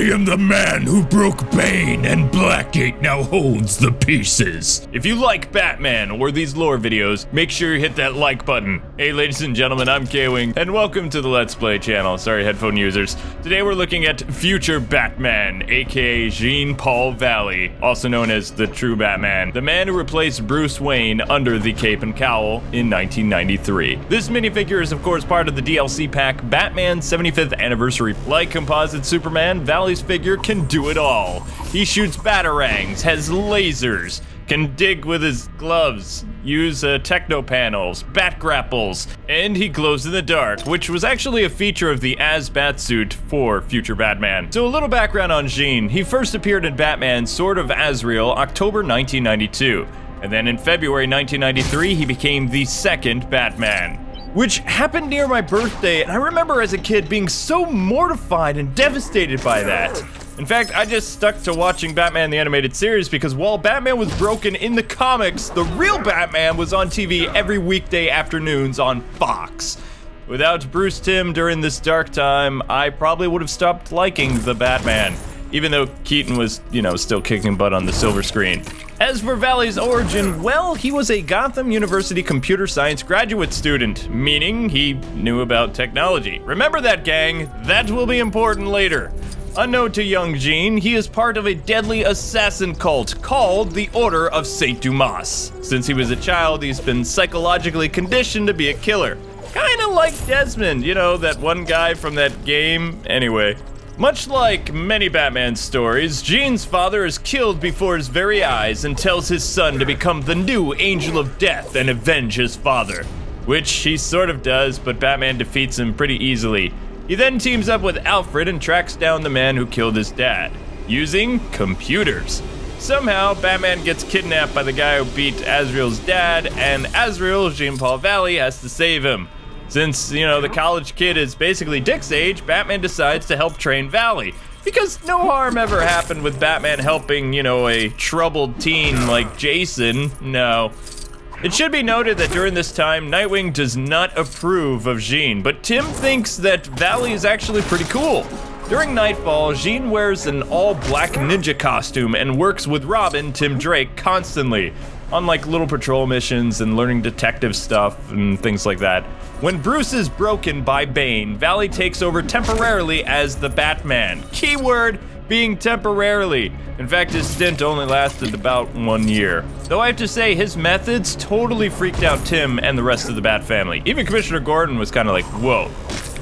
am the man who broke Bane, and Blackgate now holds the pieces. If you like Batman or these lore videos, make sure you hit that like button. Hey ladies and gentlemen, I'm Kwing, and welcome to the Let's Play channel. Sorry headphone users. Today we're looking at future Batman, aka Jean-Paul Valley, also known as the true Batman, the man who replaced Bruce Wayne under the cape and cowl in 1993. This minifigure is of course part of the DLC pack Batman 75th Anniversary. Like Composite Superman, Valley's figure can do it all. He shoots batarangs, has lasers, can dig with his gloves, use techno panels, bat grapples, and he glows in the dark, which was actually a feature of the Bat suit for future Batman. So a little background on Jean. He first appeared in Batman Sword of Azrael, October 1992. And then in February 1993, he became the second Batman, which happened near my birthday, and I remember as a kid being so mortified and devastated by that. In fact, I just stuck to watching Batman the Animated Series because while Batman was broken in the comics, the real Batman was on TV every weekday afternoons on Fox. Without Bruce Timm during this dark time, I probably would have stopped liking the Batman, even though Keaton was, still kicking butt on the silver screen. As for Valley's origin, well, he was a Gotham University computer science graduate student, meaning he knew about technology. Remember that, gang? That will be important later. Unknown to young Jean, he is part of a deadly assassin cult called the Order of St. Dumas. Since he was a child, he's been psychologically conditioned to be a killer. Kinda like Desmond, that one guy from that game. Anyway. Much like many Batman stories, Jean's father is killed before his very eyes and tells his son to become the new Angel of Death and avenge his father. Which he sort of does, but Batman defeats him pretty easily. He then teams up with Alfred and tracks down the man who killed his dad, using computers. Somehow, Batman gets kidnapped by the guy who beat Azrael's dad, and Azrael, Jean-Paul Valley, has to save him. Since, the college kid is basically Dick's age, Batman decides to help train Valley. Because no harm ever happened with Batman helping, a troubled teen like Jason. No. It should be noted that during this time, Nightwing does not approve of Jean, but Tim thinks that Valley is actually pretty cool. During Nightfall, Jean wears an all-black ninja costume and works with Robin, Tim Drake, constantly, on little patrol missions and learning detective stuff and things like that. When Bruce is broken by Bane, Valley takes over temporarily as the Batman. Keyword being temporarily. In fact, his stint only lasted about 1 year. Though I have to say, his methods totally freaked out Tim and the rest of the Bat family. Even Commissioner Gordon was kind of like, whoa.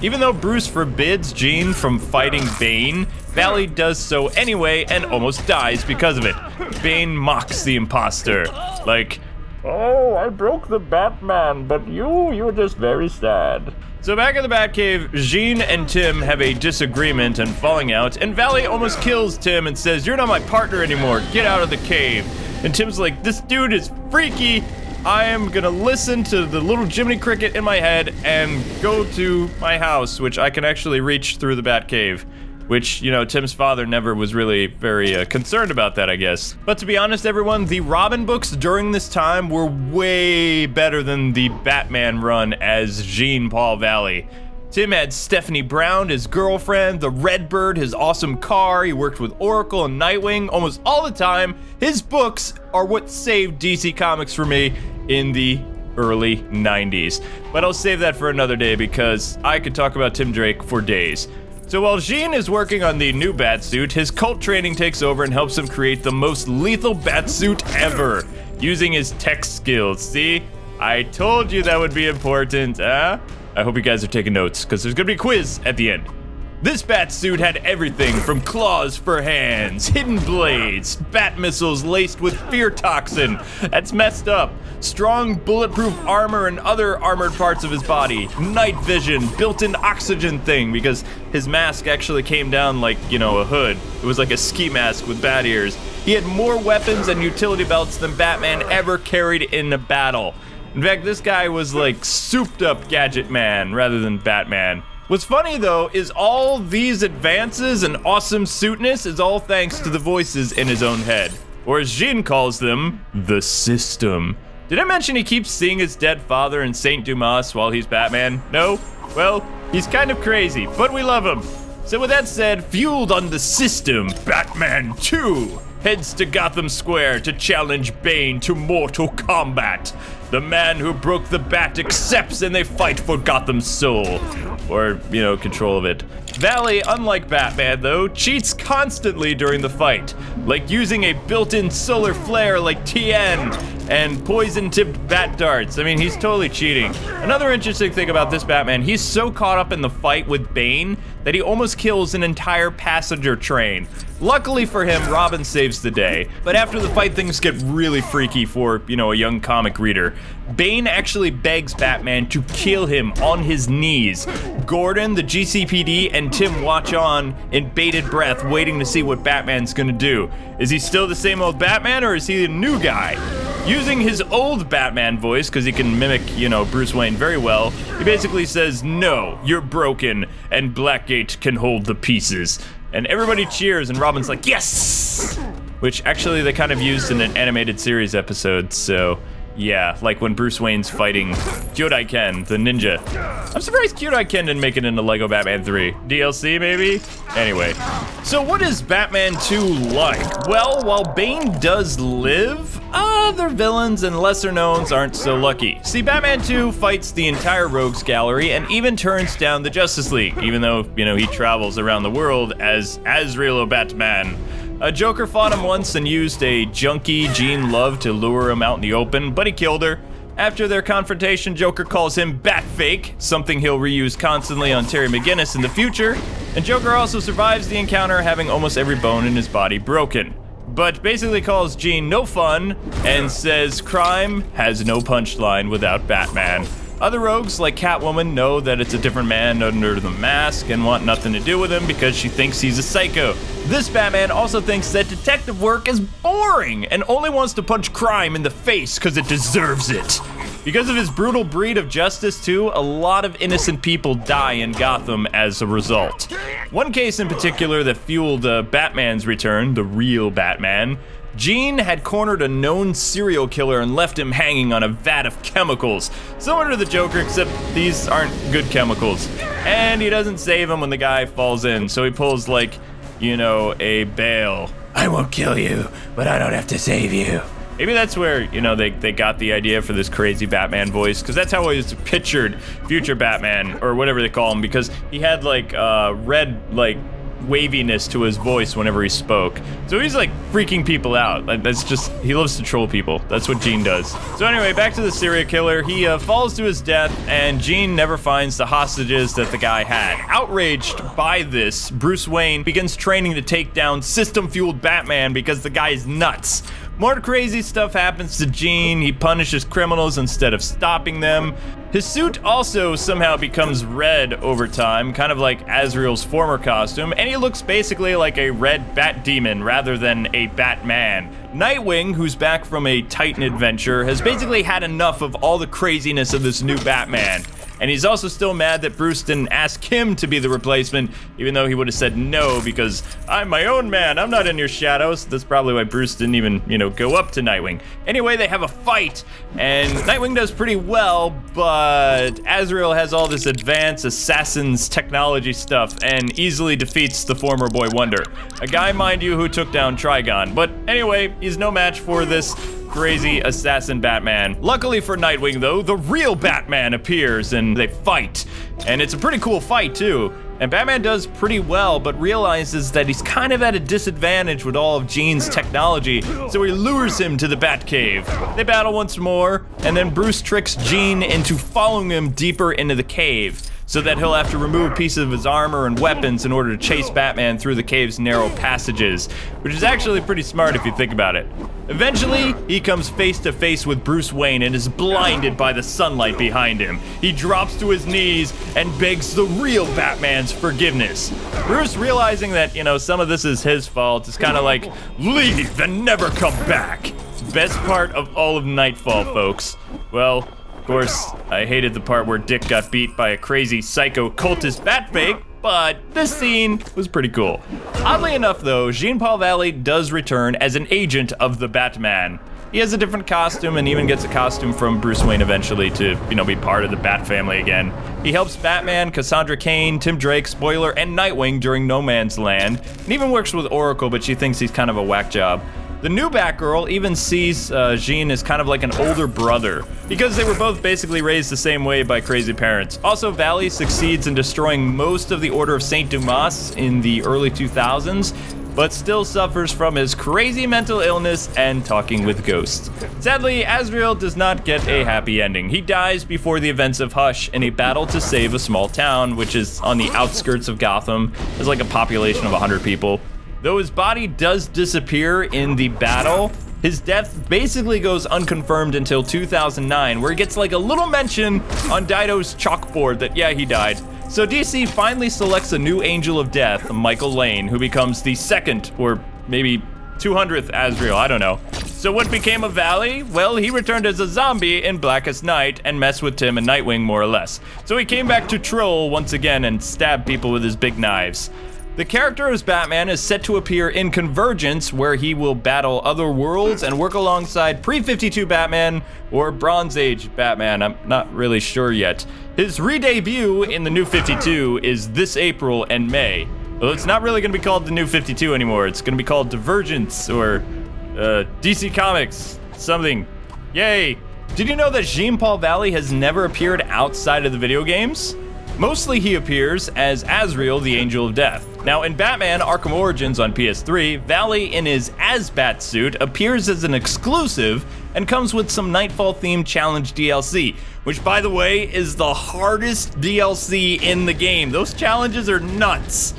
Even though Bruce forbids Jean from fighting Bane, Valley does so anyway and almost dies because of it. Bane mocks the imposter, like, "Oh, I broke the Batman, but you're just very sad." So back in the Batcave, Jean and Tim have a disagreement and falling out, and Valley almost kills Tim and says, "You're not my partner anymore, get out of the cave." And Tim's like, "This dude is freaky. I am gonna listen to the little Jiminy Cricket in my head and go to my house," which I can actually reach through the Batcave. Which, Tim's father never was really very concerned about that, I guess. But to be honest, everyone, the Robin books during this time were way better than the Batman run as Jean-Paul Valley. Tim had Stephanie Brown, his girlfriend, the Redbird, his awesome car, he worked with Oracle and Nightwing almost all the time. His books are what saved DC Comics for me in the early 90s. But I'll save that for another day because I could talk about Tim Drake for days. So while Jean is working on the new Batsuit, his cult training takes over and helps him create the most lethal Batsuit ever, using his tech skills. See? I told you that would be important, huh? I hope you guys are taking notes, because there's gonna be a quiz at the end. This Batsuit had everything from claws for hands, hidden blades, bat missiles laced with fear toxin. That's messed up. Strong bulletproof armor and other armored parts of his body. Night vision, built-in oxygen thing, because his mask actually came down like, a hood. It was like a ski mask with bat ears. He had more weapons and utility belts than Batman ever carried in a battle. In fact, this guy was like souped up Gadget Man rather than Batman. What's funny though is all these advances and awesome suitness is all thanks to the voices in his own head. Or as Jean calls them, the system. Did I mention he keeps seeing his dead father in St. Dumas while he's Batman? No? Well, he's kind of crazy, but we love him. So with that said, fueled on the system, Batman 2 heads to Gotham Square to challenge Bane to mortal combat. The man who broke the bat accepts and they fight for Gotham's soul. Or, control of it. Valley, unlike Batman though, cheats constantly during the fight, like using a built-in solar flare like TN and poison-tipped bat darts. I mean, he's totally cheating. Another interesting thing about this Batman, he's so caught up in the fight with Bane that he almost kills an entire passenger train. Luckily for him, Robin saves the day, but after the fight things get really freaky for, a young comic reader. Bane actually begs Batman to kill him on his knees. Gordon, the GCPD, and Tim watch on in bated breath, waiting to see what Batman's gonna do. Is he still the same old Batman, or is he a new guy? Using his old Batman voice, because he can mimic, Bruce Wayne very well, he basically says, "No, you're broken, and Blackgate can hold the pieces." And everybody cheers, and Robin's like, "Yes!" Which actually they kind of used in an animated series episode, so yeah, like when Bruce Wayne's fighting Kyodai Ken, the ninja. I'm surprised Kyodai Ken didn't make it into Lego Batman 3. DLC maybe? Anyway, so what is Batman 2 like? Well, while Bane does live, other villains and lesser knowns aren't so lucky. See, Batman 2 fights the entire Rogues Gallery and even turns down the Justice League, even though, he travels around the world as Azrael Batman. A Joker fought him once and used a junkie Jean Love to lure him out in the open, but he killed her. After their confrontation, Joker calls him Batfake, something he'll reuse constantly on Terry McGinnis in the future, and Joker also survives the encounter, having almost every bone in his body broken. But basically calls Jean no fun and says crime has no punchline without Batman. Other rogues, like Catwoman, know that it's a different man under the mask and want nothing to do with him because she thinks he's a psycho. This Batman also thinks that detective work is boring and only wants to punch crime in the face because it deserves it. Because of his brutal breed of justice, too, a lot of innocent people die in Gotham as a result. One case in particular that fueled Batman's return, the real Batman, Jean had cornered a known serial killer and left him hanging on a vat of chemicals. Similar to the Joker, except these aren't good chemicals. And he doesn't save him when the guy falls in, so he pulls a bail. I won't kill you, but I don't have to save you. Maybe that's where, they got the idea for this crazy Batman voice, because that's how I was pictured future Batman, or whatever they call him, because he had red, waviness to his voice whenever he spoke. So he's freaking people out. That's just, he loves to troll people. That's what Jean does. So anyway, back to the serial killer. He falls to his death and Jean never finds the hostages that the guy had. Outraged by this, Bruce Wayne begins training to take down system-fueled Batman because the guy is nuts. More crazy stuff happens to Jean. He punishes criminals instead of stopping them. His suit also somehow becomes red over time, kind of like Azrael's former costume, and he looks basically like a red bat demon rather than a Batman. Nightwing, who's back from a Titan adventure, has basically had enough of all the craziness of this new Batman. And he's also still mad that Bruce didn't ask him to be the replacement, even though he would have said no, because I'm my own man, I'm not in your shadows. That's probably why Bruce didn't even, go up to Nightwing. Anyway, they have a fight, and Nightwing does pretty well, but Azrael has all this advanced assassin's technology stuff and easily defeats the former Boy Wonder. A guy, mind you, who took down Trigon. But anyway, he's no match for this crazy assassin Batman. Luckily for Nightwing though, the real Batman appears and they fight. And it's a pretty cool fight too. And Batman does pretty well, but realizes that he's kind of at a disadvantage with all of Jean's technology, so he lures him to the Batcave. They battle once more, and then Bruce tricks Jean into following him deeper into the cave, so that he'll have to remove pieces of his armor and weapons in order to chase Batman through the cave's narrow passages, which is actually pretty smart if you think about it. Eventually, he comes face to face with Bruce Wayne and is blinded by the sunlight behind him. He drops to his knees and begs the real Batman's forgiveness. Bruce, realizing that, some of this is his fault, is kind of like, leave and never come back. Best part of all of Nightfall, folks. Well, of course, I hated the part where Dick got beat by a crazy psycho cultist Batfake, but this scene was pretty cool. Oddly enough though, Jean-Paul Valley does return as an agent of the Batman. He has a different costume and even gets a costume from Bruce Wayne eventually to, be part of the Bat family again. He helps Batman, Cassandra Cain, Tim Drake, Spoiler, and Nightwing during No Man's Land, and even works with Oracle, but she thinks he's kind of a whack job. The new Batgirl even sees Jean as kind of like an older brother, because they were both basically raised the same way by crazy parents. Also, Valley succeeds in destroying most of the Order of St. Dumas in the early 2000s, but still suffers from his crazy mental illness and talking with ghosts. Sadly, Azrael does not get a happy ending. He dies before the events of Hush in a battle to save a small town, which is on the outskirts of Gotham. There's like a population of 100 people. Though his body does disappear in the battle, his death basically goes unconfirmed until 2009, where he gets like a little mention on Dido's chalkboard that, yeah, he died. So DC finally selects a new Angel of Death, Michael Lane, who becomes the second, or maybe 200th Azrael, I don't know. So what became of Valley? Well, he returned as a zombie in Blackest Night and messed with Tim and Nightwing more or less. So he came back to troll once again and stab people with his big knives. The character as Batman is set to appear in Convergence, where he will battle other worlds and work alongside pre-52 Batman or Bronze Age Batman, I'm not really sure yet. His re-debut in the New 52 is this April and May. Well, it's not really gonna be called the New 52 anymore, it's gonna be called Divergence or DC Comics, something. Yay! Did you know that Jean-Paul Valley has never appeared outside of the video games? Mostly he appears as Azrael, the Angel of Death. Now in Batman Arkham Origins on PS3, Valley in his Azbat suit appears as an exclusive and comes with some Nightfall-themed challenge DLC, which by the way is the hardest DLC in the game. Those challenges are nuts.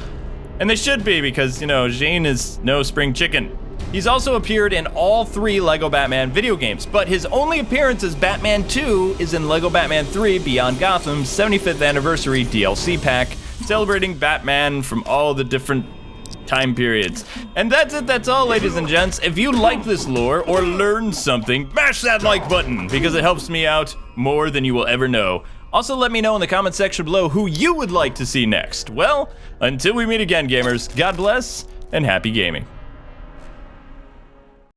And they should be because, you know, Jean is no spring chicken. He's also appeared in all 3 LEGO Batman video games, but his only appearance as Batman 2 is in LEGO Batman 3 Beyond Gotham's 75th anniversary DLC pack, celebrating Batman from all the different time periods. And that's it, that's all, ladies and gents. If you like this lore or learned something, mash that like button, because it helps me out more than you will ever know. Also, let me know in the comment section below who you would like to see next. Well, until we meet again, gamers, God bless and happy gaming.